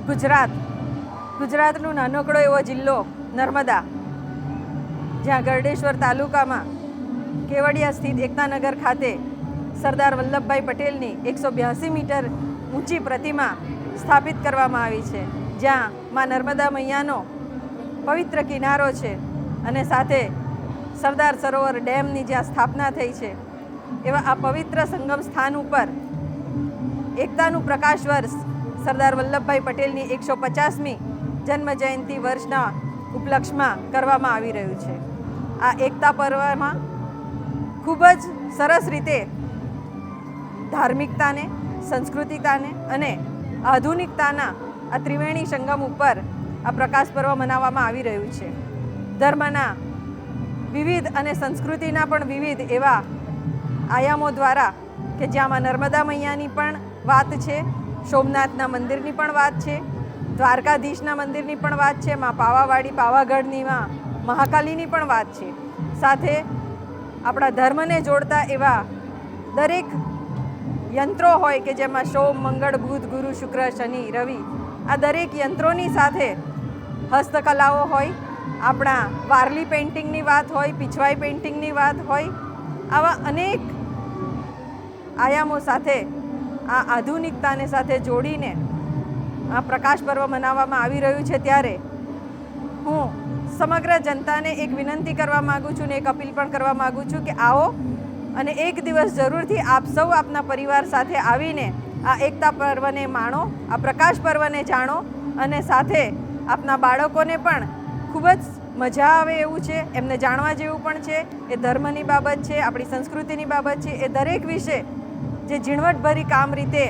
ગુજરાતનો નાનકડો એવો જિલ્લો નર્મદા, જ્યાં ગરડેશ્વર તાલુકામાં કેવડિયા સ્થિત એકતાનગર ખાતે સરદાર વલ્લભભાઈ પટેલની 182 મીટર ઊંચી પ્રતિમા સ્થાપિત કરવામાં આવી છે, જ્યાં માં નર્મદા મૈયાનો પવિત્ર કિનારો છે અને સાથે સરદાર સરોવર ડેમની જ્યાં સ્થાપના થઈ છે, એવા આ પવિત્ર સંગમ સ્થાન ઉપર એકતાનું પ્રકાશ વર્ષ સરદાર વલ્લભભાઈ પટેલની 150મી જન્મ જયંતિ વર્ષના ઉપલક્ષમાં કરવામાં આવી રહ્યું છે। આ એકતા પર્વમાં ખૂબ જ સરસ રીતે ધાર્મિકતાને, સંસ્કૃતિતાને અને આધુનિકતાના આ ત્રિવેણી સંગમ ઉપર આ પ્રકાશ પર્વ મનાવવામાં આવી રહ્યું છે। ધર્મના વિવિધ અને સંસ્કૃતિના પણ વિવિધ એવા આયામો દ્વારા કે જ્યાંમાં નર્મદા મૈયાની પણ વાત છે, સોમનાથના મંદિરની પણ વાત છે, દ્વારકાધીશના મંદિરની પણ વાત છે, માં પાવાવાડી પાવાગઢની માં મહાકાલીની પણ વાત છે। સાથે આપણા ધર્મને જોડતા એવા દરેક યંત્રો હોય કે જેમાં સોમ, મંગળ, બુધ, ગુરુ, શુક્ર, શનિ, રવિ, આ દરેક યંત્રોની સાથે હસ્તકલાઓ હોય, આપણા વારલી પેઇન્ટિંગની વાત હોય, પીછવાઈ પેઇન્ટિંગની વાત હોય, આવા અનેક આયામો સાથે આ આધુનિકતાને સાથે જોડીને આ પ્રકાશ પર્વ મનાવવામાં આવી રહ્યું છે। ત્યારે હું સમગ્ર જનતાને એક વિનંતી કરવા માગું છું ને એક અપીલ પણ કરવા માગું છું કે આવો અને એક દિવસ જરૂરથી આપ સૌ આપના પરિવાર સાથે આવીને આ એકતા પર્વને માણો, આ પ્રકાશ પર્વને જાણો અને સાથે આપના બાળકોને પણ ખૂબ જ મજા આવે એવું છે, એમને જાણવા જેવું પણ છે। એ ધર્મની બાબત છે, આપણી સંસ્કૃતિની બાબત છે, એ દરેક વિશે જે ઝીણવટભરી કામ રીતે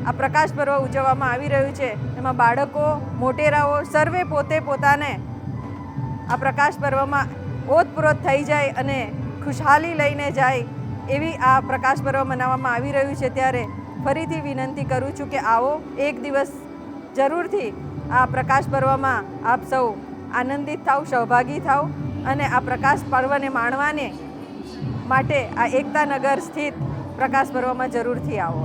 આ પ્રકાશ પર્વ ઉજવવામાં આવી રહ્યું છે, એમાં બાળકો, મોટેરાઓ સર્વે પોતે પોતાને આ પ્રકાશ પર્વમાં ઓતપ્રોત થઈ જાય અને ખુશહાલી લઈને જાય એવી આ પ્રકાશ પર્વ મનાવવામાં આવી રહ્યું છે। ત્યારે ફરીથી વિનંતી કરું છું કે આવો, એક દિવસ જરૂરથી આ પ્રકાશ પર્વમાં આપ સૌ આનંદિત થાવ, સહભાગી થાવ અને આ પ્રકાશ પર્વને માણવાને માટે આ એકતાનગર સ્થિત પ્રકાશ પર્વમાં જરૂરથી આવો।